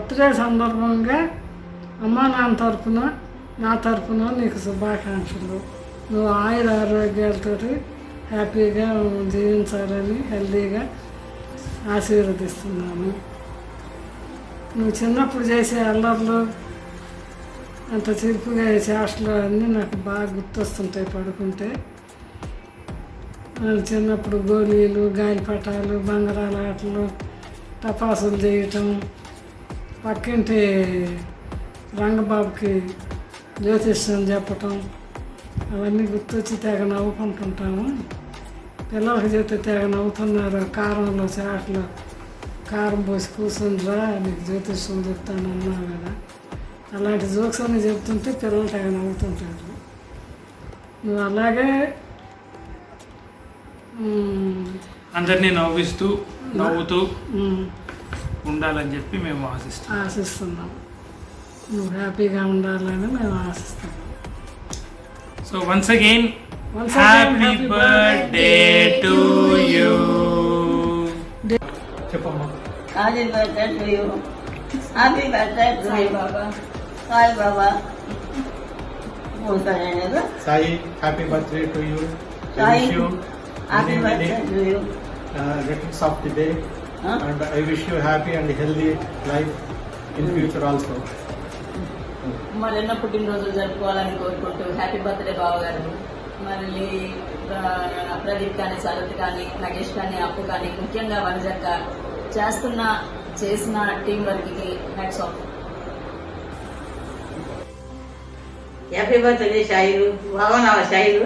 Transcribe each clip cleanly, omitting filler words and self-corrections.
Birthday సందర్భంగా అమ్మా నాన్న తరపున నా తరపున నీకు శుభాకాంక్షలు. నువ్వు ఆయుర ఆరోగ్యాలతో హ్యాపీగా జీవించాలని హెల్దీగా ఆశీర్వదిస్తున్నాను. నువ్వు చిన్నప్పుడు చేసే అల్లర్లు, అంత చిరుపుగా చేష్టలు అన్నీ నాకు బాగా గుర్తొస్తుంటాయి. పడుకుంటే చిన్నప్పుడు గోళీలు, గాలిపటాలు, బంగారాల ఆటలు, టపాసులు చేయటం, పక్కింటి రంగబాబుకి జ్యోతిష్యం చెప్పటం, అవన్నీ గుర్తొచ్చి తెగ నవ్వుకుంటుంటాము. పిల్లలకి చెప్తే తెగ నవ్వుతున్నారు. కారంలో చాట్లో కారం పోసి కూర్చుండ్రా, నీకు జ్యోతిష్యం చెప్తాను అన్నావు కదా. అలాంటి జోక్స్ అన్నీ చెప్తుంటే పిల్లలు తెగ నవ్వుతుంటారు. నువ్వు అలాగే అందరినీ నవ్వుతూ ఉండాలని చెప్పి మేము ఆశిస్తున్నాం. నువ్వు హ్యాపీగా ఉండాలని మేము ఆశిస్తున్నాం. So once again happy birthday to you. చెప్పమ్మా. Happy birthday to you. Happy birthday to you Baba. Sai Baba. Sai happy birthday to you. Sai happy birthday to you. Returns of the day, and I wish you happy and healthy life in future also. మరెన్నో పుట్టినరోజులు జరుపుకోవాలని కోరుకుంటూ happy birthday బావగారు. మరి ప్రదీప్ కానీ, శరత్ కానీ, నగేష్ కానీ, అప్పు కానీ, ముఖ్యంగా వనజక్క చేసిన టీం వర్క్కి hats off. Happy birthday Shailu. బాగున్నావా షాయిలు?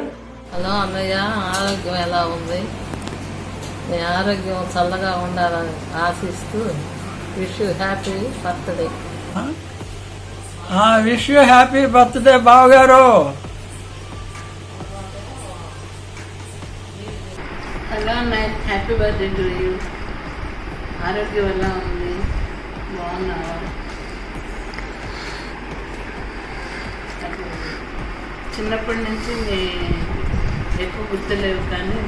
హలో అన్నయ్య, ఆరోగ్యం ఎలా ఉంది? నీ ఆరోగ్యం చల్లగా ఉండాలని ఆశిస్తూ wish you happy birthday. Wish you happy birthday బావగారు. హలో అన్నయ్య, హ్యాపీ బర్త్డే టు యూ. ఆరోగ్యం ఎలా ఉంది? బాగున్నావా? చిన్నప్పటి నుంచి ఎక్కువ గుర్తులేవు, కానీ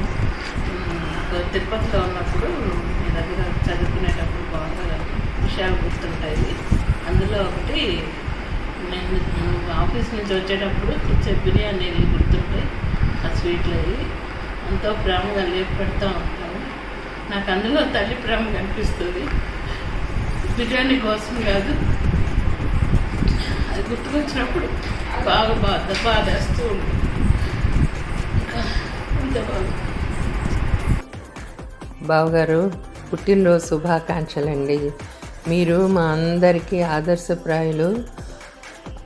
తిరుపతిలో ఉన్నప్పుడు మీ దగ్గర చదువుకునేటప్పుడు బాగా విషయాలు గుర్తుంటాయి. అందులో ఒకటి, నేను ఆఫీస్ నుంచి వచ్చేటప్పుడు ఇచ్చే బిర్యానీలు గుర్తుంటాయి. ఆ స్వీట్లు అవి ఎంతో ప్రేమగా లేపు పెడతా ఉంటాను. నాకు అందులో తల్లి ప్రేమ కనిపిస్తుంది. బిర్యానీ కోసం కాదు, అది గుర్తుకొచ్చినప్పుడు బాగా బాధేస్తూ ఉంటుంది. అంత బాగా. బావగారు, పుట్టినరోజు శుభాకాంక్షలండి. మీరు మా అందరికీ ఆదర్శప్రాయులు,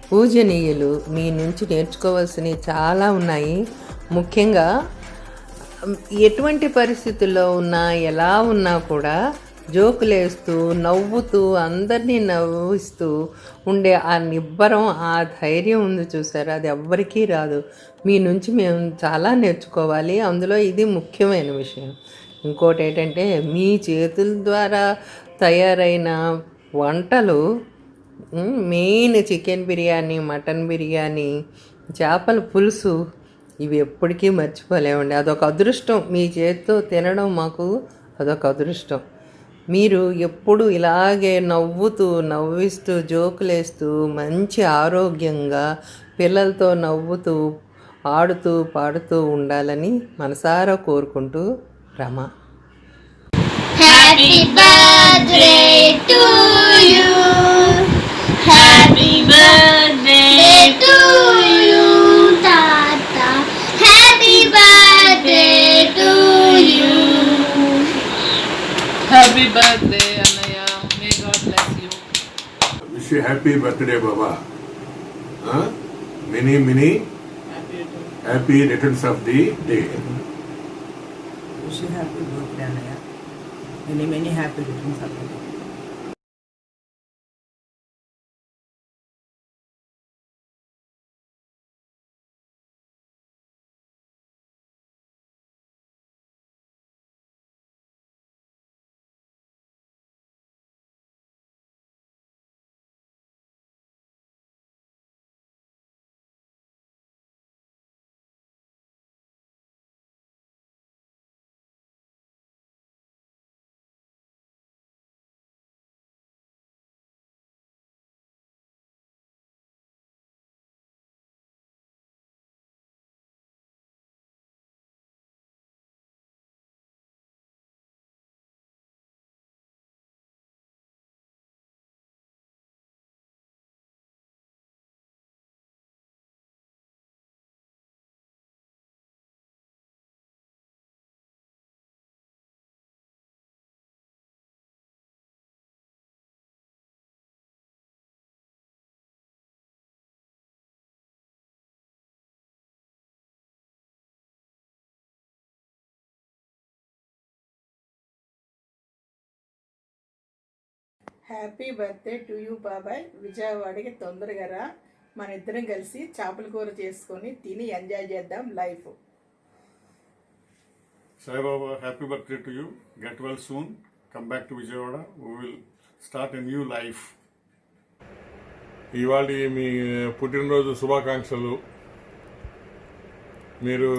పూజనీయులు. మీ నుంచి నేర్చుకోవాల్సినవి చాలా ఉన్నాయి. ముఖ్యంగా ఎటువంటి పరిస్థితుల్లో ఉన్నా, ఎలా ఉన్నా కూడా జోకులేస్తూ, నవ్వుతూ, అందరినీ నవ్విస్తూ ఉండే ఆ నిబ్బరం, ఆ ధైర్యం ఉంది చూసారా, అది ఎవ్వరికీ రాదు. మీ నుంచి మేము చాలా నేర్చుకోవాలి. అందులో ఇది ముఖ్యమైన విషయం. ఇంకోటి ఏంటంటే, మీ చేతుల ద్వారా తయారైన వంటలు, main chicken biryani, mutton biryani, చేపల పులుసు, ఇవి ఎప్పటికీ మర్చిపోలేమండి. అదొక అదృష్టం. మీ చేతితో తినడం మాకు అదొక అదృష్టం. మీరు ఎప్పుడు ఇలాగే నవ్విస్తూ, జోకులేస్తూ, మంచి ఆరోగ్యంగా పిల్లలతో నవ్వుతూ, ఆడుతూ, పాడుతూ ఉండాలని మనసారా కోరుకుంటూ Rama. Happy birthday to you. Happy birthday to you తాత. Happy birthday to you. Happy birthday అన్నయ్య. May God bless you. Wish you happy birthday బాబా. Many happy returns of the day. Wish you happy birthday, Anaya. Many happy returns of the day. Happy birthday to you బాబాయ్. విజయవాడకి తొందరగా రా, మన ఇద్దరం కలిసి చేపల కూర చేసుకొని తిని ఎంజాయ్ చేద్దాం life. Sai Baba, happy birthday to you. Get well soon. Come back to Vijayawada. We will start a new life. ఇవాళ మీ పుట్టినరోజు శుభాకాంక్షలు. మీరు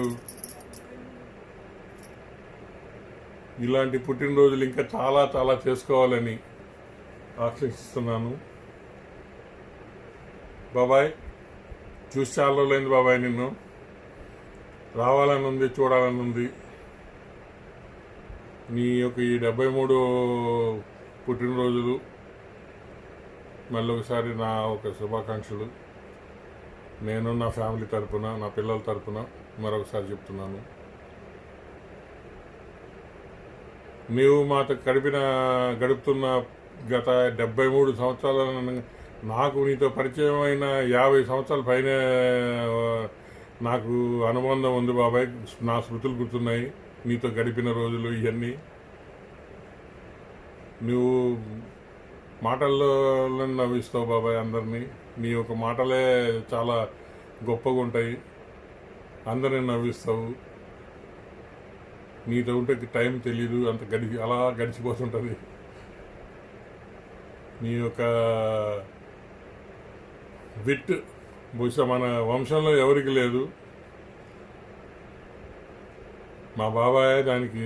ఇలాంటి పుట్టినరోజులు ఇంకా చాలా చాలా చేసుకోవాలని ఆశిస్తున్నాను. బాబాయ్, చూసి చాలా రోజులైంది బాబాయ్, నిన్ను రావాలని ఉంది, చూడాలని ఉంది. నీ యొక్క ఈ 73 పుట్టినరోజులు మళ్ళీ ఒకసారి నా ఒక శుభాకాంక్షలు నేను నా ఫ్యామిలీ తరపున, నా పిల్లల తరపున మరొకసారి చెప్తున్నాను. నీవు మాతో గడుపుతున్న గత 73 సంవత్సరాల నాకు నీతో పరిచయం అయిన 50 సంవత్సరాల పైన నాకు అనుబంధం ఉంది బాబాయ్. నా స్మృతులు గుర్తున్నాయి నీతో గడిపిన రోజులు ఇవన్నీ. నువ్వు మాటల్లో నవ్విస్తావు బాబాయ్ అందరినీ. నీ యొక్క మాటలే చాలా గొప్పగా ఉంటాయి, అందరినీ నవ్విస్తావు. నీతో ఉంటే టైం తెలీదు, అంత అలా గడిచిపోతుంటుంది. నీ యొక్క విట్ బహుశా మన వంశంలో ఎవరికి లేదు. మా బాబాయ్ దానికి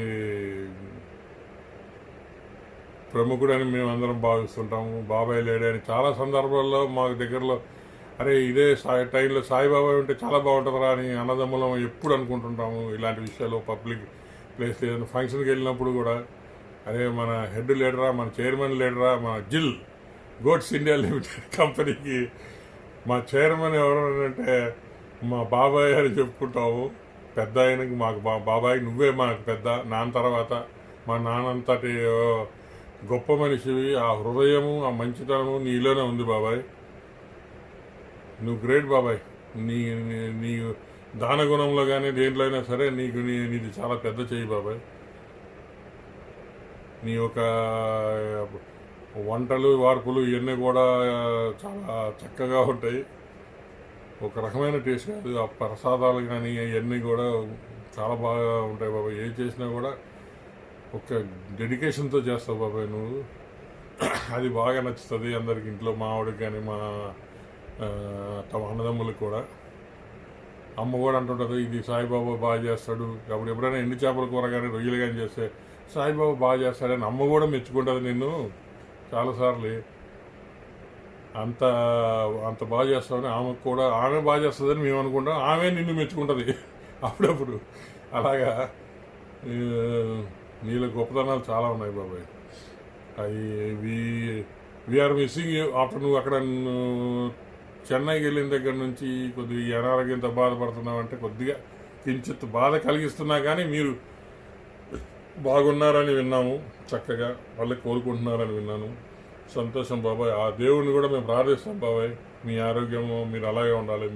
ప్రముఖుడని మేము అందరం భావిస్తుంటాము. బాబాయ్ లేడని చాలా సందర్భాల్లో మాకు దగ్గరలో అరే ఇదే టైంలో సాయిబాబాయ్ ఉంటే చాలా బాగుంటుందిరా అని అన్నదమ్ములం ఎప్పుడు అనుకుంటుంటాము. ఇలాంటి విషయాలు పబ్లిక్ ప్లేస్ ఏదైనా ఫంక్షన్కి వెళ్ళినప్పుడు కూడా అరే మన హెడ్ లీడరా, మన చైర్మన్ లీడరా, మన జిల్ గోడ్స్ ఇండియా లిమిటెడ్ కంపెనీకి మా చైర్మన్ ఎవరంటే మా బాబాయ్ అని చెప్పుకుంటాము. పెద్ద ఆయనకి మాకు బాబాయ్ నువ్వే మాకు పెద్ద. నాన్న తర్వాత మా నాన్నంతటి గొప్ప మనిషివి. ఆ హృదయము, ఆ మంచితనము నీలోనే ఉంది బాబాయ్. నువ్వు గ్రేట్ బాబాయ్. నీ దాన గుణంలో కానీ దేంట్లో అయినా సరే నీది చాలా పెద్ద చెయ్యి బాబాయ్. నీ యొక్క వంటలు వార్పులు ఇవన్నీ కూడా చాలా చక్కగా ఉంటాయి. ఒక రకమైన టేస్ట్ కాదు. ఆ ప్రసాదాలు కానీ ఇవన్నీ కూడా చాలా బాగా ఉంటాయి బాబాయ్. ఏం చేసినా కూడా ఒక డెడికేషన్తో చేస్తావు బాబాయ్ నువ్వు. అది బాగా నచ్చుతుంది అందరికి, ఇంట్లో మా ఆవిడకి కానీ మా అన్నదమ్ములకు కూడా. అమ్మ కూడా అంటుంటుంది ఇది సాయిబాబా బాగా చేస్తాడు. అప్పుడు ఎప్పుడైనా ఎండు చేపల కూర కానీ రొయ్యలు కానీ చేస్తే సాయిబాబా బాగా చేస్తాడని అమ్మ కూడా మెచ్చుకుంటుంది నిన్ను చాలాసార్లు. అంత బాగా చేస్తామని ఆమెకు కూడా, ఆమె బాగా చేస్తుందని మేము అనుకుంటాం, ఆమె నిన్ను మెచ్చుకుంటుంది అప్పుడప్పుడు. అలాగా నీళ్ళ గొప్పతనాలు చాలా ఉన్నాయి బాబాయ్. అవి వీఆర్ మిస్సింగ్ యూ. ఆఫ్టర్ నువ్వు అక్కడ చెన్నైకి వెళ్ళిన దగ్గర నుంచి కొద్దిగా అనారోగ్యంతో బాధపడుతున్నావు అంటే కొద్దిగా కించిత్ బాధ కలిగిస్తున్నా కానీ మీరు బాగున్నారని విన్నాము. చక్కగా వాళ్ళే కోరుకుంటున్నారని విన్నాను. సంతోషం బాబాయ్. ఆ దేవుడిని కూడా మేము ప్రార్థిస్తాం బాబాయ్. మీ ఆరోగ్యము మీరు అలాగే ఉండాలి.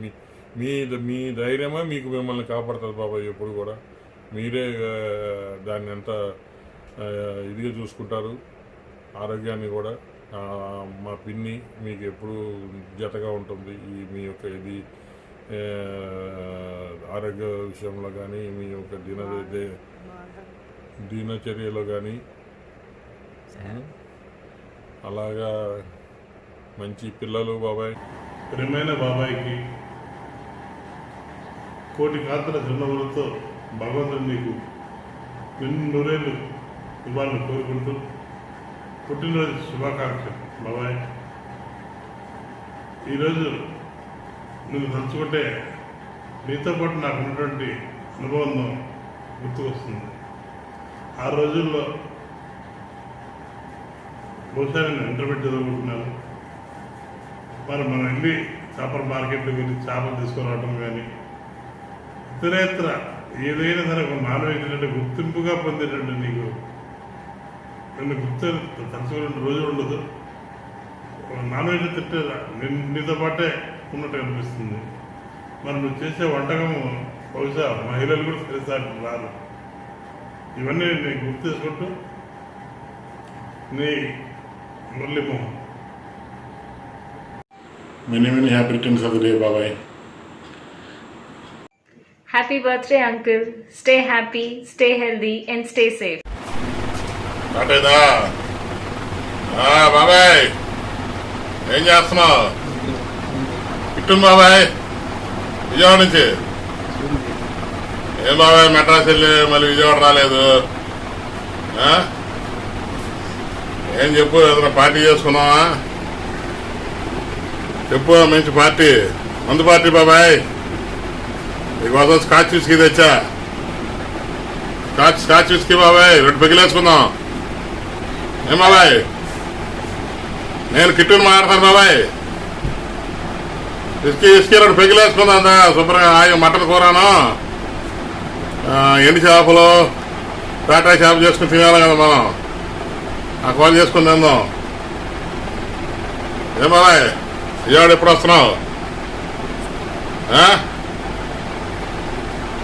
మీ ధైర్యమే మీకు మిమ్మల్ని కాపాడుతుంది బాబాయ్. ఎప్పుడు కూడా మీరే దాన్ని ఎంత ఇదిగా చూసుకుంటారు ఆరోగ్యాన్ని కూడా. మా పిన్ని మీకు ఎప్పుడు జతగా ఉంటుంది. మీ యొక్క ఇది ఆరోగ్య విషయంలో కానీ మీ యొక్క దినచర్యలో కానీ అలాగా మంచి పిల్లలు బాబాయ్. ప్రియమైన బాబాయ్కి కోటి కాంతుల చిరునవ్వులతో భగవంతుడు నీకు నూరేళ్ళు ఇవ్వాలని కోరుకుంటూ పుట్టినరోజు శుభాకాంక్షలు బాబాయ్. ఈరోజు నువ్వు తలుచుకుంటే నీతో పాటు నాకు ఉన్నటువంటి అనుభవం గుర్తుకొస్తుంది. ఆ రోజుల్లో బహుశా నేను ఇంటర్మీడియట్ చదువుకుంటున్నాను. మరి మనం వెళ్ళి చేపల మార్కెట్లోకి వెళ్ళి చేపలు తీసుకురావడం కానీ ఇతరేతర ఏదైనా సరే ఒక మానవీయత గుర్తింపుగా పొందేటట్టు నీకు నన్ను తలుచుకునే రోజు ఉండదు. నాన్వెజ్ తింటే నీతో పాటే ఉన్నట్టు అనిపిస్తుంది. మరి నువ్వు చేసే వంటకము బహుశా మహిళలు కూడా సరిసారి రారు. ఇవన్నీ నేను గుర్తు చేసుకుంటూ Muralimohan. Many happy returns of the day బాబాయ్. Happy birthday, Uncle. Stay happy, stay healthy, and stay safe. అటేదా బాబాయ్ ఏం చేస్తున్నావు? ఇట్టు బాబాయ్ విజయవాడ నుంచి. ఏం బాబాయ్ మెడ్రాస్ వెళ్ళి మళ్ళీ విజయవాడ రాలేదు? ఏం చెప్పు, ఏదైనా పార్టీ చేసుకున్నావా? చెప్పు, మంచి పార్టీ. మందు పార్టీ బాబాయ్. నీకోసం స్కాచ్ విస్కీ తెచ్చా. స్కాచ్ విస్కీ బాబాయ్, 2 పెగిలేసుకుందాం. ఏం బాబాయ్? నేను కిట్టుని మాట్లాడతాను బాబాయ్. విస్కీ 2 పెగిలేసుకుందాం. శుభ్రంగా మటన్ కూరను, ఎండి చేపలు, పేటా చేప చేసుకుని తినాలి కదా మనం. ఆ కాల్ చేసుకుని తిందాం. ఏం బాబాయ్ విజయవాడ ఎప్పుడు వస్తున్నావు?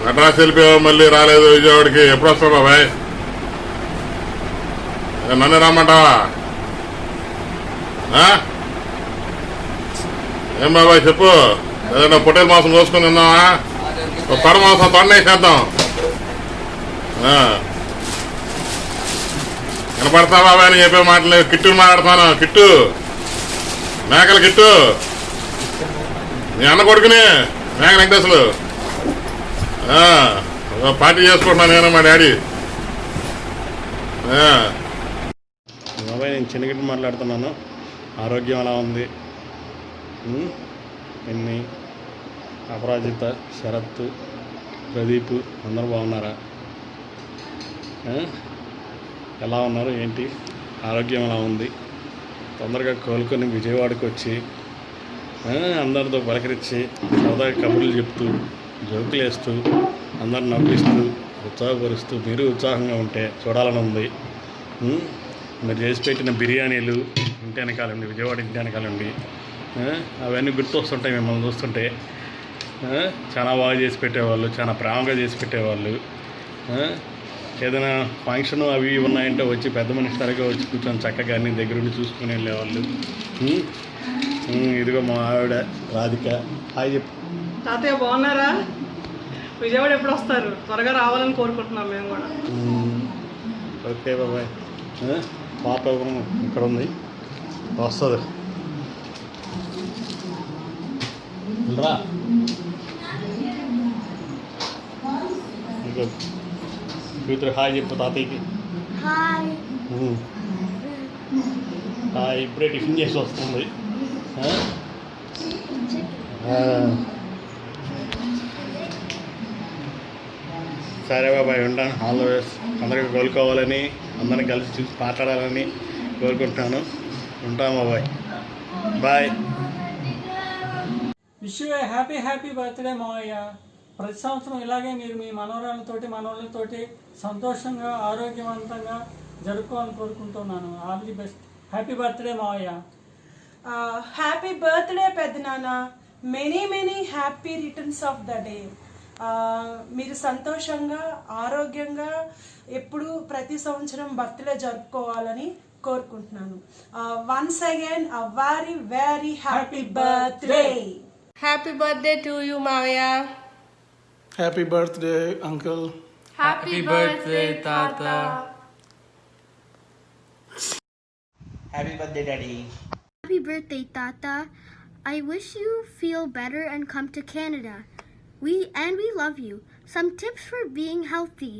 మెడ్రాస్ వెళ్ళిపోయావు, మళ్ళీ రాలేదు విజయవాడకి. ఎప్పుడు వస్తావు బాబాయ్? నన్ను రమ్మంటావా? ఏం బాబాయ్ చెప్పు, ఏదైనా పొట్టేలు మాంసం కోసుకుని తిన్నావా? తొడ మాంసం తొండేసేద్దాం. వినపడతా బాబాయ్ అని చెప్పే మాటలు. కిట్టుని మాట్లాడతాను. కిట్టు, మేకల కిట్టు, నీ అన్న కొడుకుని మేక వెంకటేశ్వరు. పార్టీ చేసుకుంటున్నాను నేను, మా డాడీ. బాబాయ్ నేను చిన్నగిట్టి మాట్లాడుతున్నాను. ఆరోగ్యం ఎలా ఉంది? పిన్ని, అపరాజిత, శరత్, ప్రదీప్ అందరూ బాగున్నారా? ఎలా ఉన్నారు? ఏంటి ఆరోగ్యం ఎలా ఉంది? తొందరగా కోలుకొని విజయవాడకు వచ్చి అందరితో పలకరించి సరదాగా కబుర్లు చెప్తూ, జోకులు వేస్తూ, అందరు నవ్విస్తూ, ఉత్సాహపరుస్తూ, మీరు ఉత్సాహంగా ఉంటే చూడాలని ఉంది. మీరు చేసి పెట్టిన బిర్యానీలు ఇంటి వెనకాలండి, విజయవాడ ఇంటి వెనకాలండి, అవన్నీ గుర్తొస్తుంటాయి మిమ్మల్ని చూస్తుంటే. చాలా బాగా చేసి పెట్టేవాళ్ళు, చాలా ప్రేమగా చేసి పెట్టేవాళ్ళు. ఏదైనా ఫంక్షన్ అవి ఉన్నాయంటే వచ్చి పెద్ద మనిషి తరగా వచ్చి కూర్చొని చక్కగా అన్ని దగ్గరుండి చూసుకుని వెళ్ళేవాళ్ళు. ఇదిగో మా ఆవిడ రాధిక. హాయ్ చెప్పు. తాతయ్య బాగున్నారా? విజయవాడ ఎప్పుడు వస్తారు? త్వరగా రావాలని కోరుకుంటున్నాం మేము కూడా. ఓకే బాబాయ్. పాప ఇక్కడ ఉంది, వస్తుంది. రా కూతురు హాయ్ చెప్పు తాతయ్యకి. ఇప్పుడే టిఫిన్ చేసి వస్తుంది. సరే బాబాయ్ ఉంటాను. All the best. అందరికీ కోలుకోవాలని, అందరిని కలిసి చూసి మాట్లాడాలని కోరుకుంటున్నాను. ఉంటాను బాబాయ్. Bye. Wish you happy birthday మావయ్య. ప్రతి సంవత్సరం ఇలాగే మీరు మీ మనోళ్ళతోటి సంతోషంగా, ఆరోగ్యవంతంగా జరుపుకోవాలని కోరుకుంటున్నాను. All the best. Happy birthday మావయ్య. హ్యాపీ బర్త్డే పెద్దనాన్న. Many happy returns of the day. మీరు సంతోషంగా, ఆరోగ్యంగా ఎప్పుడు ప్రతి సంవత్సరం బర్త్డే జరుపుకోవాలని కోరుకుంటున్నాను. Once again very happy birthday. Happy birthday to you, Mavya. Happy birthday, uncle. Happy birthday, Tata. Happy birthday, Daddy. Happy birthday, Tata. I wish you feel better and come to Canada. We love you. Some tips for being healthy.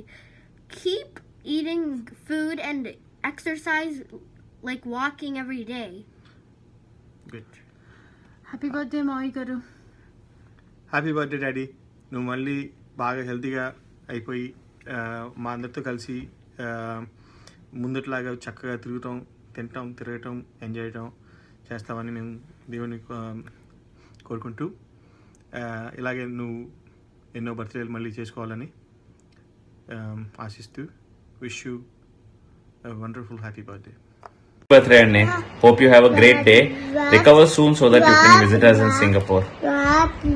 Keep eating food and exercise, like walking every day. Good. Happy birthday, Mavi Garu. Happy birthday daddy. నువ్వు మళ్ళీ బాగా హెల్తీగా అయిపోయి మా అందరితో కలిసి ముందట్లాగా చక్కగా తిరగటం ఎంజాయ్ చేయటం చేస్తామని మేము దేవుని కోరుకుంటూ, ఇలాగే నువ్వు ఎన్నో బర్త్డేలు మళ్ళీ చేసుకోవాలని ఆశిస్తూ wish you wonderful happy birthday. Birthday Anne. Hope you have a great day. Recover soon so that you can visit us in Singapore.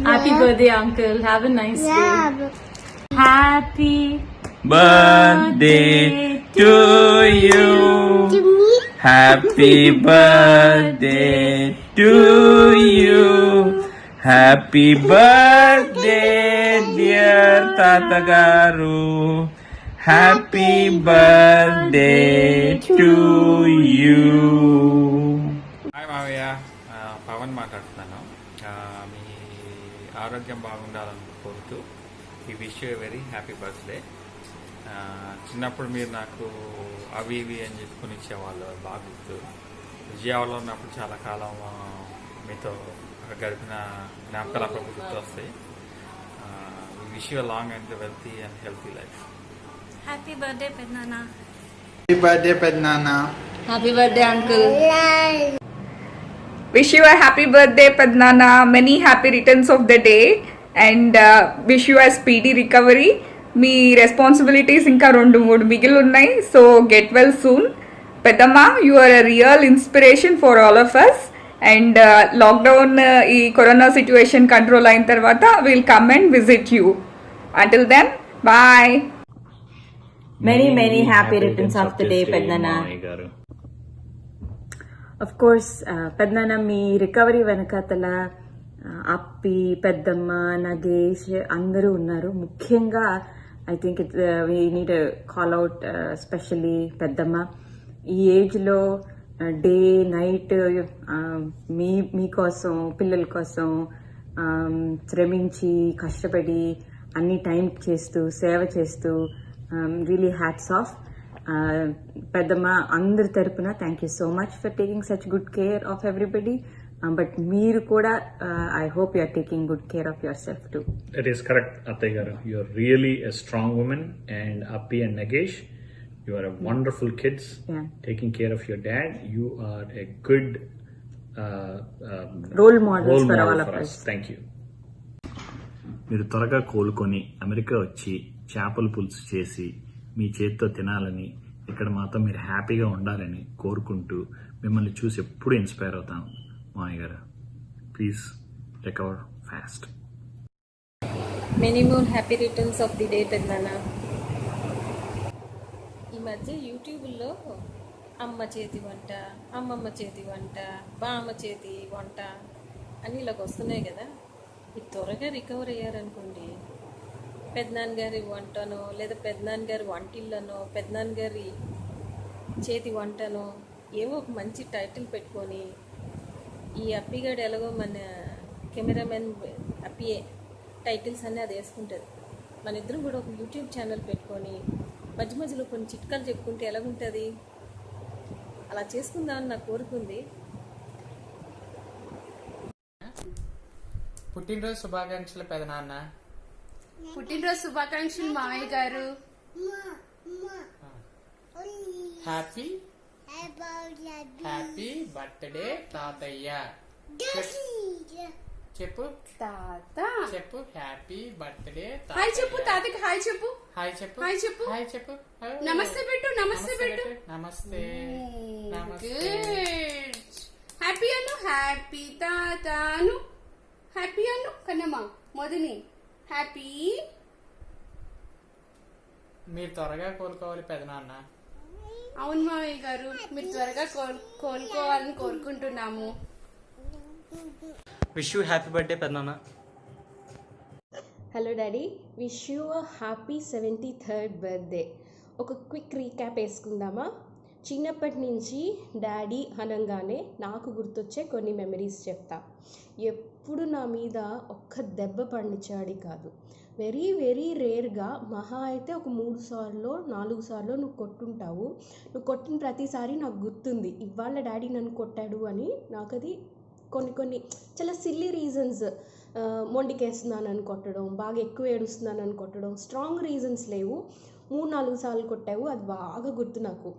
Happy birthday, Uncle. Have a nice day. Happy birthday to you. Happy birthday to you. Happy birthday dear తాతగారు. Happy birthday to you. Hi మావయ్య, పవన్ మాట్లాడుతున్నాను. మీ ఆరోగ్యం బాగుండాలని కోరుతూ ఈ wish you very happy birthday. చిన్నప్పుడు మీరు నాకు అవి ఇవి అని చెప్పుకొని ఇచ్చేవాళ్ళు బాగా గుర్తు. విజయవాడలో ఉన్నప్పుడు చాలా కాలం మీతో గడిపిన జ్ఞాపకాలు అప్పుడు గుర్తు వస్తాయి. Wish you long and wealthy and healthy life. Happy birthday పెద్దనాన్న. హ్యాపీ బర్త్డే పెద్దనాన్న. Happy birthday uncle. Wish you a happy birthday, Padnana. Many happy returns of the day, and wish you a speedy recovery. మీ responsibilities ఇంకా 2-3 మిగిలి ఉన్నాయి, so get well soon. పెద్దమ్మ, you are a real inspiration for all of us. And lockdown ఈ corona situation control అయిన తర్వాత will come and visit you. Until then, bye. Many happy returns of the day, Padnana. Of course పెద్దనాన్న, మీ recovery వెనకాతల అప్పి, పెద్దమ్మ, నగేష్ అందరూ ఉన్నారు. ముఖ్యంగా I think we need call out specially పెద్దమ్మ. ఈ ఏజ్లో డే నైట్ మీకోసం, పిల్లల కోసం శ్రమించి కష్టపడి అన్ని టైం చేస్తూ సేవ చేస్తూ రియలీ హ్యాట్స్ ఆఫ్. పెద్దమ్మ అందరి తరపున thank you so much for taking such good care of everybody. But మీరు కూడా I hope you are taking good care of yourself too. It is correct, Attaya garu. You are really a strong woman, and Appi and Nagesh, you are a wonderful kids. Yeah. Taking care of your dad. You are a good Role models for all of us. Thank you. మీరు త్వరగా కోలుకొని America వచ్చి చేపల పులుసు చేసి మీ చేతితో తినాలని, ఇక్కడ మాతో మీరు హ్యాపీగా ఉండాలని కోరుకుంటూ మిమ్మల్ని చూసి ఎప్పుడు ఇన్స్పైర్ అవుతాను. మామయ్య గారు, please recover fast. Many more happy returns of the day పెద్దనాన్న. ఈ మధ్య యూట్యూబ్లో అమ్మ చేతి వంట, అమ్మమ్మ చేతి వంట, బామ్మ చేతి వంట అని ఇలాగ వస్తున్నాయి కదా. ఇది త్వరగా రికవర్ అయ్యారనుకోండి, పెద్దనాన్నగారి వంటనో లేదా పెద్దనాన్నగారి వంటిల్లనో పెద్దనాన్నగారి చేతి వంటనో ఏవో ఒక మంచి టైటిల్ పెట్టుకొని, ఈ అప్పిగాడు ఎలాగో మన కెమెరామెన్ అప్పియే టైటిల్స్ అన్నీ అది వేసుకుంటుంది. మన ఇద్దరం కూడా ఒక యూట్యూబ్ ఛానల్ పెట్టుకొని మధ్య మధ్యలో కొన్ని చిట్కాలు చెప్పుకుంటే ఎలాగుంటుంది, అలా చేసుకుందామని నాకు కోరుకుంది. పుట్టినరోజు శుభాకాంక్షలు పెదనాన్న. పుట్టినరోజు శుభాకాంక్షలు మామయ్య గారు. హ్యాపీ హ్యాపీ బర్త్డే తాతయ్య. చెప్పు తాత. చెప్పు హ్యాపీ బర్త్డే. హాయ్ చెప్పు తాతకి. హాయ్ చెప్పు. హాయ్ చెప్పు. హాయ్ చెప్పు. హాయ్ చెప్పు. నమస్తే పెట్టు. నమస్తే పెట్టు. నమస్తే. గుడ్. హ్యాపీ అను. హ్యాపీ తాత అను. హ్యాపీ అను కన్నమ్మ మొదని. హ్యాపీ. మీరు త్వరగా కోలుకోవాలి పెదనాన్న. అవును మామయ్య గారు, మీరు త్వరగా కోలుకోవాలని కోరుకుంటున్నాము. విష్ యూ హ్యాపీ బర్త్డే పెద్దనాన్న. Hello daddy, wish you a happy 73rd birthday. ఒక క్విక్ రీక్యాప్ వేసుకుందామా? చిన్నప్పటి నుంచి డాడీ అనగానే నాకు గుర్తొచ్చే కొన్ని మెమరీస్ చెప్తా. ఎప్పుడు నా మీద ఒక్క దెబ్బ పడినిచ్చాడు కాదు. వెరీ వెరీ రేర్గా మహా అయితే ఒక 3 సార్లు 4 సార్లు నువ్వు కొట్టుంటావు. నువ్వు కొట్టిన ప్రతిసారి నాకు గుర్తుంది, ఇవాళ డాడీ నన్ను కొట్టాడు అని. నాకు అది కొన్ని చాలా సిల్లీ రీజన్స్, మొండికేస్తున్నానని కొట్టడం, బాగా ఎక్కువ ఏడుస్తున్నానని కొట్టడం, స్ట్రాంగ్ రీజన్స్ లేవు. 3-4 సార్లు కొట్టావు, అది బాగా గుర్తు నాకు.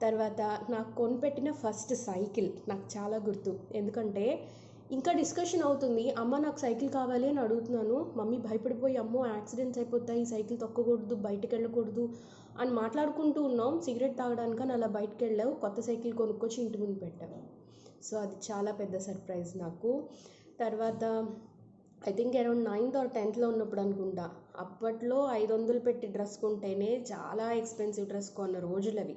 తర్వాత నాకు కొనిపెట్టిన ఫస్ట్ సైకిల్ నాకు చాలా గుర్తు. ఎందుకంటే ఇంకా డిస్కషన్ అవుతుంది, అమ్మ నాకు సైకిల్ కావాలి అని అడుగుతున్నాను. మమ్మీ భయపడిపోయి, అమ్మో యాక్సిడెంట్స్ అయిపోతాయి, సైకిల్ తొక్కకూడదు, బయటకు వెళ్ళకూడదు అని మాట్లాడుకుంటూ ఉన్నాం. సిగరెట్ తాగడానికని అలా బయటకు వెళ్ళావు, కొత్త సైకిల్ కొనుక్కొచ్చి ఇంటి ముందు పెట్టావు. సో అది చాలా పెద్ద సర్ప్రైజ్ నాకు. తర్వాత I think around 9th or 10th ఉన్నప్పుడు అనుకుంటా, అప్పట్లో 500 పెట్టి డ్రెస్ కొంటేనే చాలా ఎక్స్పెన్సివ్ డ్రెస్ కొన్న రోజులు అవి.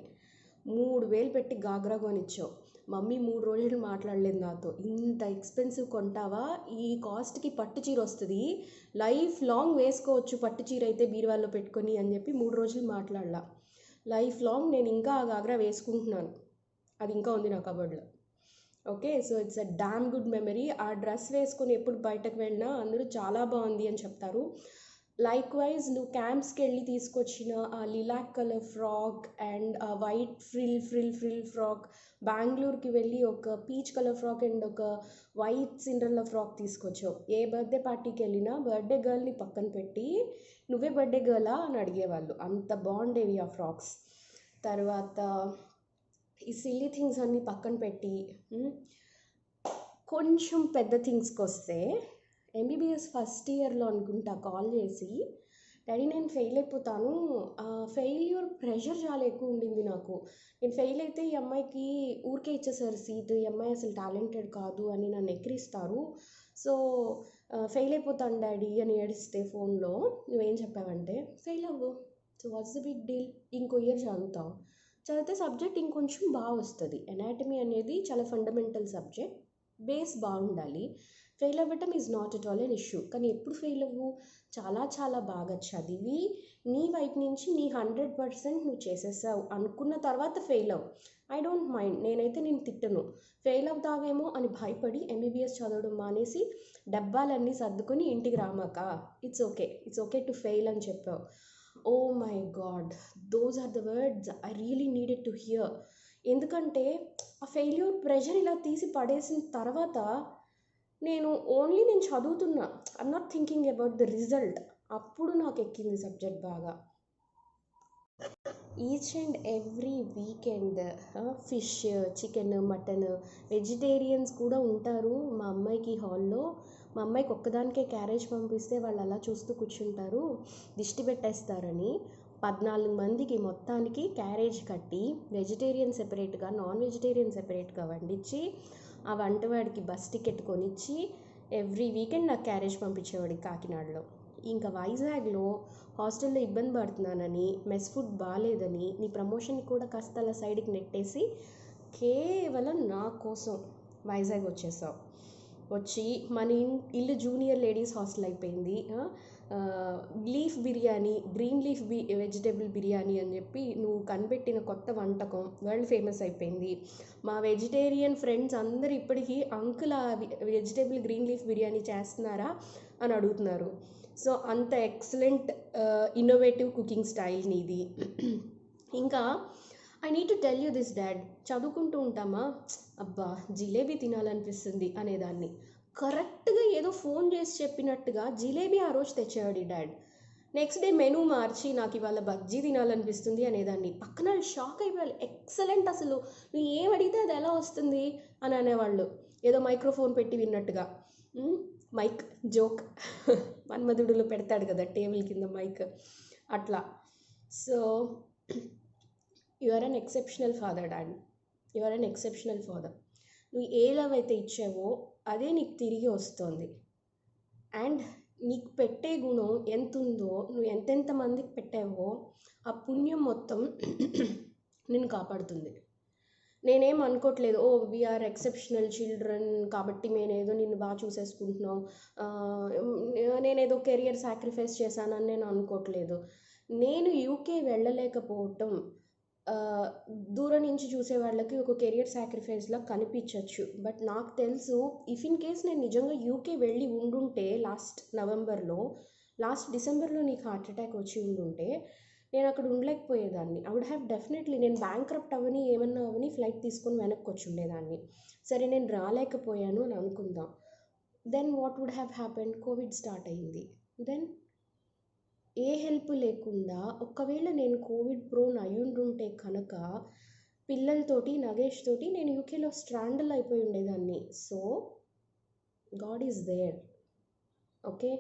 3,000 పెట్టి గాగ్రా కొనిచ్చావు. మమ్మీ 3 రోజులు మాట్లాడలేదు నాతో. ఇంత ఎక్స్పెన్సివ్ కొంటావా, ఈ కాస్ట్కి పట్టు చీర వస్తుంది, లైఫ్ లాంగ్ వేసుకోవచ్చు పట్టు చీర అయితే బీరువాలో పెట్టుకొని అని చెప్పి 3 రోజులు మాట్లాడలా. లైఫ్ లాంగ్ నేను ఇంకా ఆ గాగ్రా వేసుకుంటున్నాను, అది ఇంకా ఉంది నా కబోర్డ్లో. Okay, so it's a damn good memory. ఆ డ్రెస్ వేసుకొని ఎప్పుడు బయటకు వెళ్ళినా అందరూ చాలా బాగుంది అని చెప్తారు. లైక్ వైజ్ నువ్వు క్యాంప్స్కి వెళ్ళి తీసుకొచ్చిన ఆ లిలాక్ కలర్ ఫ్రాక్ అండ్ ఆ వైట్ ఫ్రిల్ ఫ్రాక్, బెంగళూరుకి వెళ్ళి ఒక పీచ్ కలర్ ఫ్రాక్ అండ్ ఒక వైట్ సిండ్రెల్లా ఫ్రాక్ తీసుకొచ్చావు. ఏ బర్త్డే పార్టీకి వెళ్ళినా బర్త్డే గర్ల్ని పక్కన పెట్టి నువ్వే బర్త్డే గర్లా అని అడిగేవాళ్ళు, అంత బాగుండేవి ఆ ఫ్రాక్స్. తర్వాత ఈ సిల్లీ థింగ్స్ అన్నీ పక్కన పెట్టి కొంచెం పెద్ద థింగ్స్కి వస్తే, ఎంబీబీఎస్ ఫస్ట్ ఇయర్లో అనుకుంటా కాల్ చేసి, డాడీ నేను ఫెయిల్ అయిపోతాను, ఫెయిల్యూర్ ప్రెషర్ చాలా ఎక్కువ ఉండింది నాకు, నేను ఫెయిల్ అయితే ఈ అమ్మాయికి ఊరికే ఇచ్చేసారు సీట్, ఈ అమ్మాయి అసలు టాలెంటెడ్ కాదు అని నన్ను ఎక్కిరిస్తారు, సో ఫెయిల్ అయిపోతాను డాడీ అని ఏడిస్తే ఫోన్లో నువ్వేం చెప్పావంటే, ఫెయిల్ అవ్వు, so what's the big deal, ఇంకో ఇయర్ చదువుతావు, చదివితే సబ్జెక్ట్ ఇంకొంచెం బాగా వస్తుంది. ఎనాటమీ అనేది చాలా ఫండమెంటల్ సబ్జెక్ట్, బేస్ బాగుండాలి, ఫెయిల్ అవ్వటం is not at all an issue. కానీ ఎప్పుడు ఫెయిల్ అవ్వు, చాలా బాగా చదివి నీ వైపు నుంచి నీ 100% నువ్వు చేసేసావు అనుకున్న తర్వాత ఫెయిల్ అవ్వు, ఐ డోంట్ మైండ్, నేనైతే నేను తిట్టను. ఫెయిల్ అవుతావేమో అని భయపడి ఎంబీబీఎస్ చదవడం మానేసి డబ్బాలన్నీ సర్దుకొని ఇంటికి రామాక, ఇట్స్ ఓకే టు ఫెయిల్ అని చెప్పావు. Oh my god, those are the words I really needed to hear. ఎందుకంటే ఆ ఫెయిల్యూర్ ప్రెషర్ ఇలా తీసి పడేసిన తర్వాత నేను చదువుతున్నా, I'm not thinking about the result. అప్పుడు నాకు ఎక్కింది సబ్జెక్ట్ బాగా. Each and every weekend fish, chicken, mutton, vegetarians కూడా ఉంటారు మా అమ్మాయికి హాల్లో. మా అమ్మాయికి ఒక్కదానికే క్యారేజ్ పంపిస్తే వాళ్ళు అలా చూస్తూ కూర్చుంటారు, దిష్టి పెట్టేస్తారని 14 మందికి మొత్తానికి క్యారేజ్ కట్టి వెజిటేరియన్ సెపరేట్గా, నాన్ వెజిటేరియన్ సెపరేట్గా వండించి ఆ వంటవాడికి బస్ టికెట్ కొనిచ్చి ఎవ్రీ వీకెండ్ నాకు క్యారేజ్ పంపించేవాడికి కాకినాడలో. ఇంకా వైజాగ్లో హాస్టల్లో ఇబ్బంది పడుతున్నానని, మెస్ ఫుడ్ బాగాలేదని నీ ప్రమోషన్ కూడా కాస్త అలా సైడ్కి నెట్టేసి కేవలం నా కోసం వైజాగ్ వచ్చేసావు. వచ్చి మన ఇల్లు జూనియర్ లేడీస్ హాస్టల్ అయిపోయింది. Leaf biryani, green leaf vegetable biryani అని చెప్పి నువ్వు కనిపెట్టిన కొత్త వంటకం వరల్డ్ ఫేమస్ అయిపోయింది. మా వెజిటేరియన్ ఫ్రెండ్స్ అందరూ ఇప్పటికీ అంకుల్ ఆ వెజిటేబుల్ గ్రీన్ లీఫ్ బిర్యానీ చేస్తున్నారా అని అడుగుతున్నారు. సో అంత ఎక్సలెంట్ ఇన్నోవేటివ్ కుకింగ్ స్టైల్ నీది. ఇంకా I need to tell you this dad, చదువుకుంటూ ఉంటామా, అబ్బా జిలేబీ తినాలనిపిస్తుంది అనేదాన్ని, కరెక్ట్గా ఏదో ఫోన్ చేసి చెప్పినట్టుగా జిలేబీ ఆ రోజు తెచ్చేవాడు డాడ్. నెక్స్ట్ డే మెనూ మార్చి నాకు ఇవాళ బజ్జీ తినాలనిపిస్తుంది అనేదాన్ని. పక్కన షాక్ అయిపోయాలి, ఎక్సలెంట్, అసలు నువ్వు ఏం అడిగితే అది ఎలా వస్తుంది అని అనేవాళ్ళు, ఏదో మైక్రోఫోన్ పెట్టి విన్నట్టుగా. మైక్ జోక్, మన్మధుడులో పెడతాడు కదా టేబుల్ కింద మైక్, అట్లా. So you are an exceptional father dad, you are an exceptional father. నువ్వు ఏ లవ్ అయితే ఇచ్చావో అదే నీకు తిరిగి వస్తుంది. అండ్ నీకు పెట్టే గుణం ఎంత ఉందో, నువ్వు ఎంతెంత మందికి పెట్టావో ఆ పుణ్యం మొత్తం నిన్ను కాపాడుతుంది. నేనేం అనుకోవట్లేదు, ఓ వీఆర్ ఎక్సెప్షనల్ చిల్డ్రన్ కాబట్టి నేనేదో నిన్ను బాగా చూసేసుకుంటున్నాం, నేనేదో కెరియర్ సాక్రిఫైస్ చేశానని నేను అనుకోవట్లేదు. నేను యూకే వెళ్ళలేకపోవటం దూరం నుంచి చూసే వాళ్ళకి ఒక కెరియర్ సాక్రిఫైస్లా కనిపించవచ్చు. బట్ నాకు తెలుసు, ఇఫ్ ఇన్ కేస్ నేను నిజంగా యూకే వెళ్ళి ఉండుంటే లాస్ట్ డిసెంబర్లో నీకు హార్ట్ అటాక్ వచ్చి ఉండుంటే నేను అక్కడ ఉండలేకపోయేదాన్ని. ఐ వుడ్ హ్యావ్ డెఫినెట్లీ, నేను బ్యాంక్రప్ట్ అవ్వని ఏమన్నా అవ్వని ఫ్లైట్ తీసుకొని వెనక్కి వచ్చి ఉండేదాన్ని. సరే నేను రాలేకపోయాను అని అనుకుందాం, then what would have happened, covid start అయింది. దెన్ ఏ హెల్ప్ లేకుండా ఒకవేళ నేను కోవిడ్ ప్రోన్ అయ్యుండుంటే కనుక పిల్లలతోటి, నగేష్ తోటి నేను యూకేలో స్ట్రాండల్ అయిపోయి ఉండేదాన్ని. So God is there. Okay,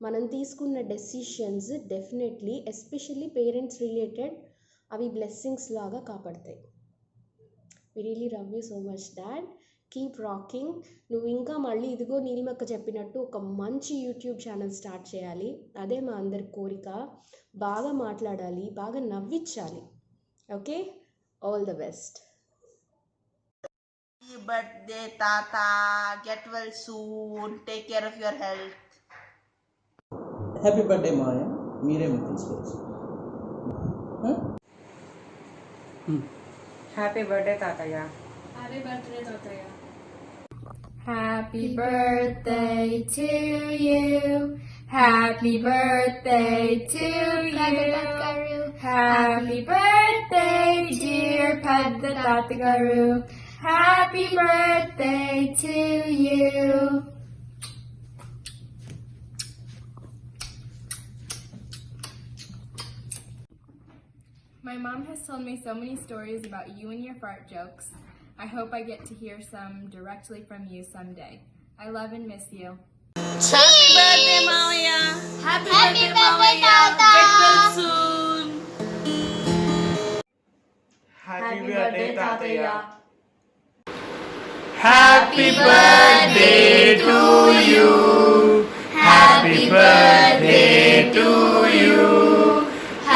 మనం తీసుకున్న decisions definitely, especially parents related, అవి బ్లెస్సింగ్స్ లాగా కాపాడతాయి. We really love you so much dad, keep rocking. నువ్వు ఇంకా మళ్ళీ ఇదిగో నీలిమక్క చెప్పినట్టు ఒక మంచి యూట్యూబ్ ఛానల్ స్టార్ట్ చేయాలి, అదే మా అందరి కోరిక. బాగా మాట్లాడాలి, బాగా నవ్వించాలి. Okay, All the best. Happy birthday, Tata. Get well soon. Take care of your health. Happy birthday Maya మీరేమి తీసుకోవచ్చు. హ్యాపీ బర్త్డే తాతయ్య. హ్యాపీ బర్త్డే తాతయ్య. Happy birthday to you. Happy birthday to you. Happy birthday, dear Paddatagaru. Happy birthday to you. My mom has told me so many stories about you and your fart jokes. I hope I get to hear some directly from you someday. I love and miss you. Happy birthday, Mawaya. Happy birthday, Mawaya. Get well soon. Happy birthday, Tataya. Happy birthday to you. Happy birthday to you.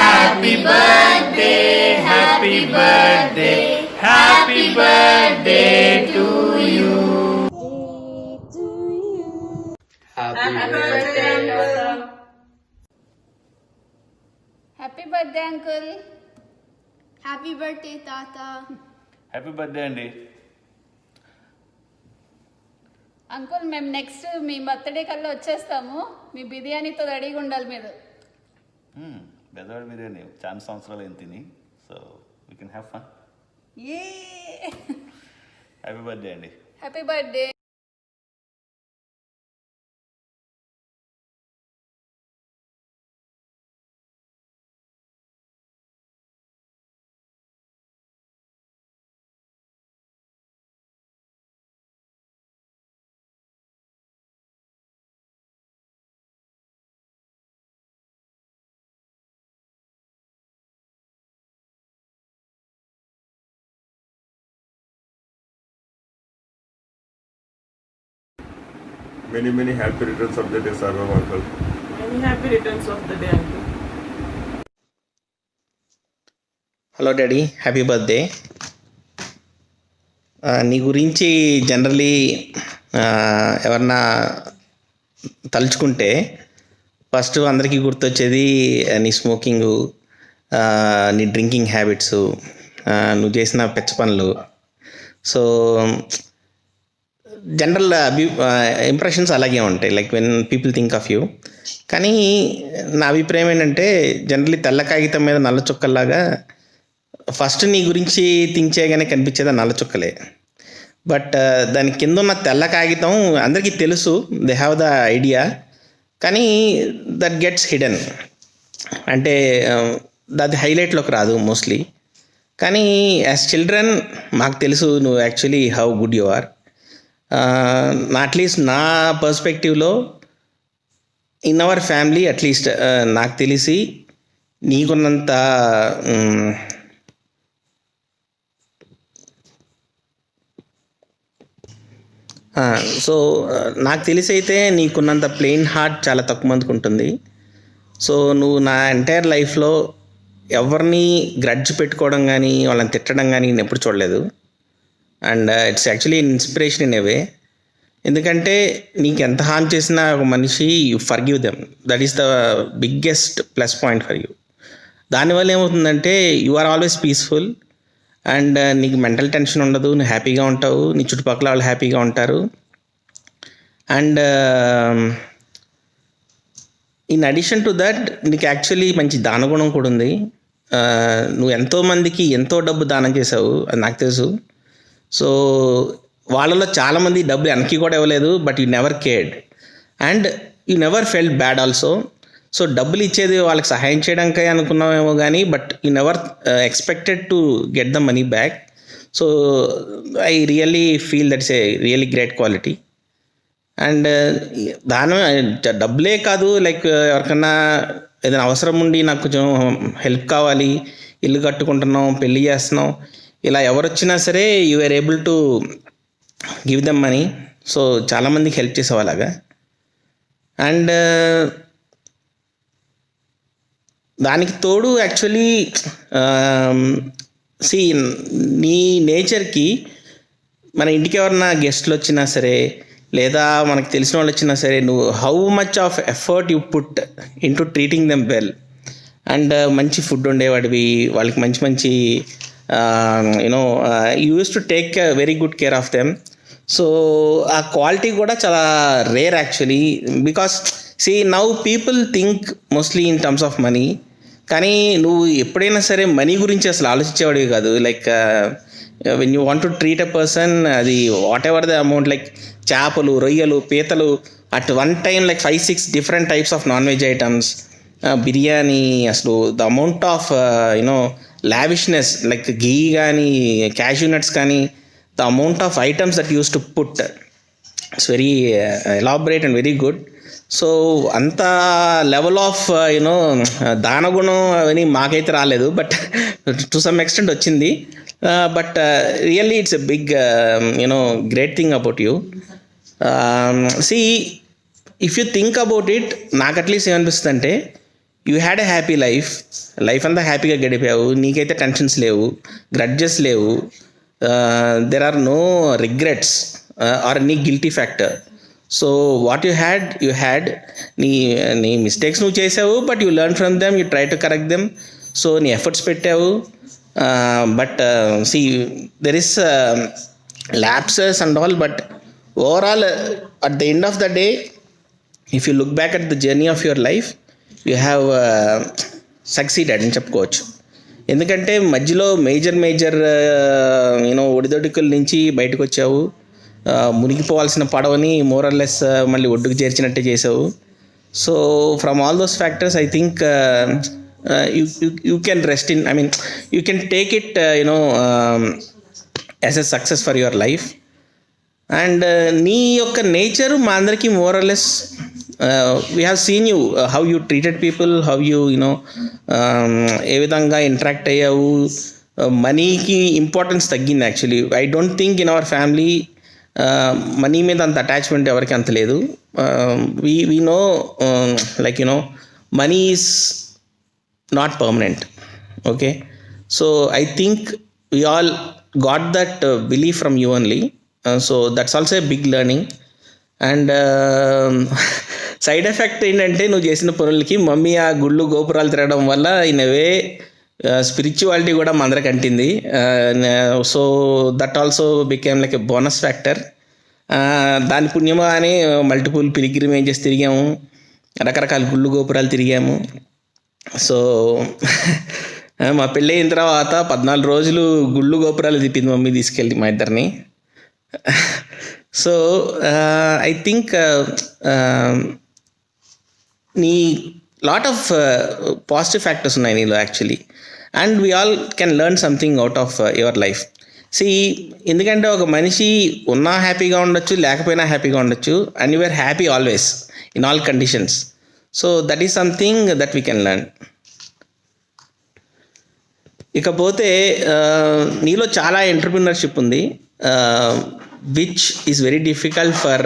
Happy birthday, happy birthday, happy birthday to you. Happy birthday, uncle. Happy birthday, uncle. Happy birthday, Tata. Happy birthday అండి. Uncle మేము next మీ birthday కల్లా వచ్చేస్తాము. మీ బిర్యానీతో రెడీగా ఉండాలి మీరు. బెదవాడ బిర్యానీ చాలా సంవత్సరాలు ఏం తిని, so we can have fun. Happy birthday అండి. Happy birthday. Many happy returns of the day, Sarvam uncle. Many happy returns of the day, uncle. Hello daddy, happy birthday. నీ గురించి జనరలీ ఎవరన్నా తలుచుకుంటే ఫస్ట్ అందరికీ గుర్తొచ్చేది నీ స్మోకింగు, నీ drinking habits, నువ్వు చేసిన పెచ్చ పనులు. సో జనరల్ ఇంప్రెషన్స్ అలాగే ఉంటాయి, like when people think of you. కానీ నా అభిప్రాయం ఏంటంటే జనరల్లీ తెల్ల కాగితం మీద నల్ల చుక్కల్లాగా ఫస్ట్ నీ గురించి థింక్ చేయగానే కనిపించేది నల్ల చుక్కలే. బట్ దాని కింద ఉన్న తెల్ల కాగితం అందరికీ తెలుసు, దే హ్యావ్ ద ఐడియా, కానీ దట్ గెట్స్ హిడెన్. అంటే అది హైలైట్లోకి రాదు మోస్ట్లీ. కానీ యాజ్ చిల్డ్రన్ మాకు తెలుసు నువ్వు actually how good you are. At least నా పర్స్పెక్టివ్లో ఇన్ అవర్ ఫ్యామిలీ అట్లీస్ట్ నాకు తెలిసి నీకున్నంత సో నాకు తెలిసి అయితే నీకున్నంత ప్లెయిన్ హార్ట్ చాలా తక్కువ మందికి ఉంటుంది. సో నువ్వు నా ఎంటైర్ లైఫ్లో ఎవరిని గ్రడ్జ్ పెట్టుకోవడం కానీ వాళ్ళని తిట్టడం కానీ నేను ఎప్పుడు చూడలేదు. And it's actually inspiration in a way. ఎందుకంటే నీకు ఎంత హార్మ్ చేసినా ఒక మనిషి you forgive them, that is the biggest plus point for you. దానివల్ల ఏమవుతుందంటే you are always peaceful and నీకు మెంటల్ టెన్షన్ ఉండదు, నువ్వు హ్యాపీగా ఉంటావు, నీ చుట్టుపక్కల వాళ్ళు హ్యాపీగా ఉంటారు. And in addition to that నీకు యాక్చువల్లీ మంచి దానగుణం కూడా ఉంది. నువ్వు ఎంతోమందికి ఎంతో డబ్బు దానం చేసావు, అది నాకు తెలుసు. సో వాళ్ళలో చాలామంది డబ్బు వెనక్కి కూడా ఇవ్వలేదు, but you never cared and you never felt bad also. So డబ్బులు ఇచ్చేది వాళ్ళకి సహాయం చేయడానికే అనుకున్నామేమో కానీ but you never expected to get the money back. So I really feel that's a really great quality. And దాని డబ్బులే కాదు, లైక్ ఎవరికన్నా ఏదైనా అవసరం ఉండి నాకు కొంచెం హెల్ప్ కావాలి, ఇల్లు కట్టుకుంటున్నాం, పెళ్ళి చేస్తున్నాం, ఇలా ఎవరు వచ్చినా సరే you are able to give them money. So చాలామందికి హెల్ప్ చేసావు అలాగా. అండ్ దానికి తోడు యాక్చువల్లీ సి నీ నేచర్కి మన ఇంటికి ఎవరన్నా గెస్ట్లు వచ్చినా సరే లేదా మనకు తెలిసిన వాళ్ళు వచ్చినా సరే నువ్వు how much of effort you put into treating them well and మంచి ఫుడ్ ఉండేవాడివి, వాళ్ళకి మంచి మంచి you know you use to take very good care of them. So ఆ క్వాలిటీ కూడా చాలా rare actually, because see now people think mostly in terms of money. కానీ నువ్వు ఎప్పుడైనా సరే మనీ గురించి అసలు ఆలోచించేవాడివి కాదు. Like when you want to treat a person, అది whatever the amount, like చేపలు, రొయ్యలు, పీతలు, at one time like 5-6 different types of non veg items, biryani, అసలు the amount of you know lavishness, like ghee కానీ క్యాష్యూ నట్స్ కానీ, the amount of items that used to put, it's very elaborate and very good. So అంత level of you know దానగుణం అవన్నీ మాకైతే రాలేదు, but to some extent వచ్చింది. But really it's a big you know great thing about you. See if you think about it, నాకు at least ఏమనిపిస్తుంది అంటే you had a happy life అంతా హ్యాపీగా గడిపావు, నీకైతే టెన్షన్స్ లేవు, గ్రడ్జెస్ లేవు, there are no regrets or any guilty factor. So what you had నీ మిస్టేక్స్ నువ్వు చేసావు, but you learn from them, you try to correct them. So నీ ఎఫర్ట్స్ పెట్టావు, but see there is lapses and all, but overall at the end of the day if you look back at the journey of your life you have succeeded అని చెప్పుకోవచ్చు. ఎందుకంటే మధ్యలో major you know ఒడిదొడుకుల నుంచి బయటకు వచ్చావు, మునిగిపోవాల్సిన పడవని మోరల్లెస్ మళ్ళీ ఒడ్డుకు చేర్చినట్టే చేసావు. So from all those factors I think you can rest in, I mean you can take it you know as a success for your life. And నీ యొక్క నేచర్ మా అందరికీ more or less we have seen you how you treated people, how you you know ఏ విధంగా interact అయ్యావు. మనీకి importance తగ్గింది actually. I don't think in our family money మీద అంత అటాచ్మెంట్ ఎవరికి అంత లేదు. We know like you know money is not permanent. Okay, so I think we all got that believe from you only. So that's also a big learning. And side effect ఏంటంటే నువ్వు చేసిన పనులకి mummy ఆ గుళ్ళు గోపురాలు తిరగడం వల్ల ఇన్ అవే స్పిరిచువాలిటీ కూడా మా అందరికి అంటింది. So that also became like a bonus factor. దాని పుణ్యమా అని మల్టిపుల్ పిలిగ్రిమేజెస్ తిరిగాము, రకరకాల గుళ్ళు గోపురాలు తిరిగాము. సో మా పెళ్ళి అయిన తర్వాత 14 రోజులు గుళ్ళు గోపురాలు తిప్పింది మమ్మీ తీసుకెళ్ళి మా ఇద్దరిని. సో ఐ థింక్ నీ లాట్ ఆఫ్ పాజిటివ్ ఫ్యాక్టర్స్ ఉన్నాయి నీలో actually, and we all can learn something out of your life. See ఎందుకంటే ఒక మనిషి ఉన్నా హ్యాపీగా ఉండొచ్చు, లేకపోయినా హ్యాపీగా ఉండొచ్చు, and you are happy always in all conditions. So that is something that we can learn. ఇకపోతే నీలో చాలా ఎంటర్ప్రినర్షిప్ ఉంది, which is very difficult for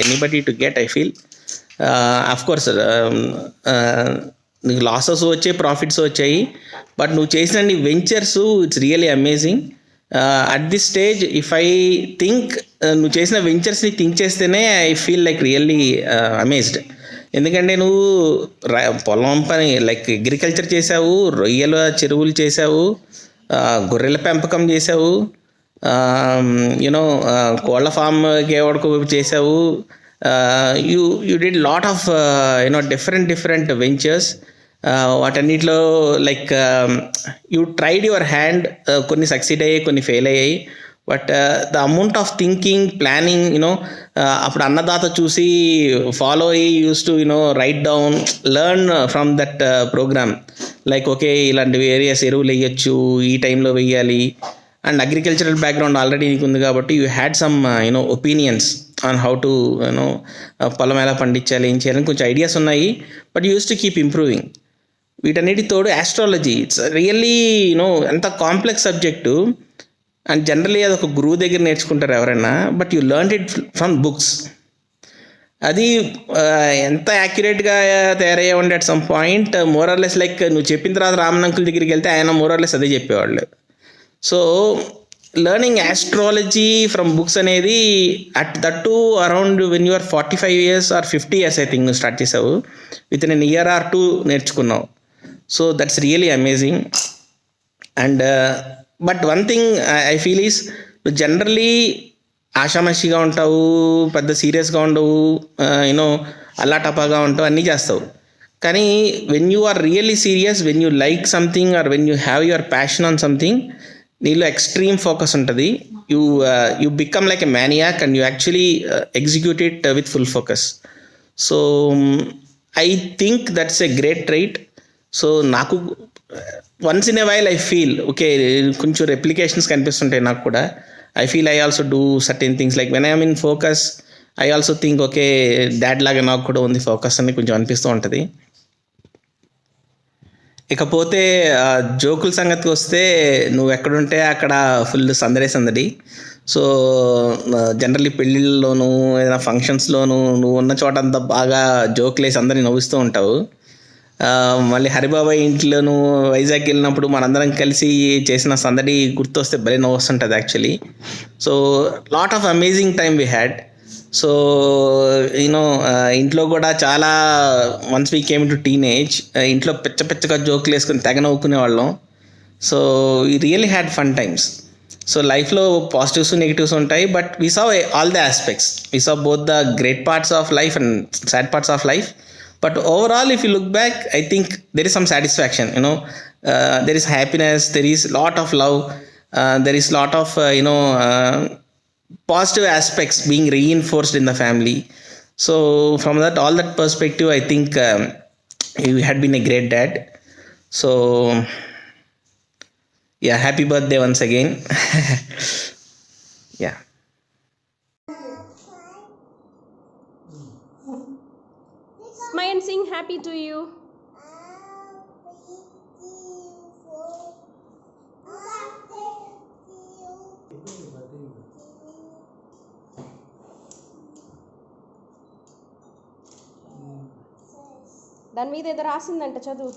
anybody to get, I feel. Of course నీకు లాసెస్ వచ్చాయి, ప్రాఫిట్స్ వచ్చాయి, బట్ నువ్వు చేసిన నీ ventures it's really amazing. At this stage if I think నువ్వు చేసిన వెంచర్స్ని థింక్ చేస్తేనే I feel like really amazed. ఎందుకంటే నువ్వు పొలం పని లైక్ అగ్రికల్చర్ చేసావు, రొయ్యల చెరువులు చేసావు, గొర్రెల పెంపకం చేసావు, యునో కోళ్ళ ఫామ్కి వరకు చేసావు. You did lot of you know different ventures. వాటన్నిటిలో like you tried your hand. కొన్ని సక్సీడ్ అయ్యాయి, కొన్ని ఫెయిల్ అయ్యాయి, but the amount of thinking, planning, you know అప్పుడు అన్నదాత చూసి ఫాలో అయ్యి used to you know write down, learn from that program. Like okay ఇలాంటి various ఎరువులు వేయచ్చు, ఈ టైంలో వేయాలి. అండ్ అగ్రికల్చరల్ బ్యాక్గ్రౌండ్ ఆల్రెడీ నీకు ఉంది కాబట్టి you had some you know opinions on how to you know పొలం ఎలా పండించాలి, ఏం చేయాలని కొంచెం ఐడియాస్ ఉన్నాయి, but used to keep improving. వీటన్నిటి తోడు ఆస్ట్రాలజీ ఇట్స్ రియల్లీ యునో ఎంత కాంప్లెక్స్ సబ్జెక్టు, అండ్ జనరలీ అది ఒక గురువు దగ్గర నేర్చుకుంటారు ఎవరైనా, but you learn it from books. అది ఎంత యాక్యురేట్గా తయారయ్యావండి at some point more or less like నువ్వు చెప్పిన తర్వాత రామన్ అంకుల్ దగ్గరికి వెళ్తే ఆయన మోరర్లెస్ అదే చెప్పేవాళ్ళు. So learning astrology from books అనేది at that to around when you're 45 years or 50 years I think నువ్వు స్టార్ట్ చేసావు. విత్ ఇన్ ఇయర్ ఆర్ 2 నేర్చుకున్నావు. So that's really amazing. And but one thing I feel is నువ్వు generally ఆషామాషిగా ఉంటావు, పెద్ద సీరియస్గా ఉండవు, యూనో అల్లాటపాగా ఉంటావు, అన్నీ చేస్తావు. కానీ when you are really serious, when you like something or when you have your passion on something, నీలో ఎక్స్ట్రీమ్ ఫోకస్ ఉంటుంది. You become like a maniac and you actually execute it with full focus. So I think that's a great trait. So నాకు once in a while I feel okay, కొంచెం replications కనిపిస్తుంటాయి నాకు కూడా. I feel I also do certain things like when I'm in focus I also think okay dad లాగా నాకు కూడా ఉంది focus అని కొంచెం అనిపిస్తూ ఉంటుంది. ఇకపోతే జోకుల సంగతికి వస్తే నువ్వు ఎక్కడుంటే అక్కడ ఫుల్ సందడి. సో జనరల్లీ పెళ్ళిళ్ళలోనూ ఏదైనా ఫంక్షన్స్లోనూ నువ్వు ఉన్న చోట అంతా బాగా జోకులు వేసి అందరినీ నవ్విస్తూ ఉంటావు. మళ్ళీ హరిబాబాయ్ ఇంట్లోనూ వైజాగ్ వెళ్ళినప్పుడు మనందరం కలిసి చేసిన సందడి గుర్తొస్తే భలే నవ్వు వస్తుంటుంది actually. So lot of amazing time we had. So you know ఇంట్లో కూడా చాలా once we came to teenage ఇంట్లో పెచ్చగా జోకులు వేసుకొని తెగ నవ్వుకునే వాళ్ళం. So we really had fun times. So లైఫ్లో పాజిటివ్స్ నెగిటివ్స్ ఉంటాయి, but we saw all the aspects. We saw both the great parts of life and sad parts of life. But overall, if you look back, I think there is some satisfaction. There is happiness, there is lot of love, there is lot of positive aspects being reinforced in the family. So from that, all that perspective, I think you had been a great dad. So yeah, happy birthday once again. Yeah. Smile and sing happy to you. దాని మీద ఏదో రాసిందంట, చదువు.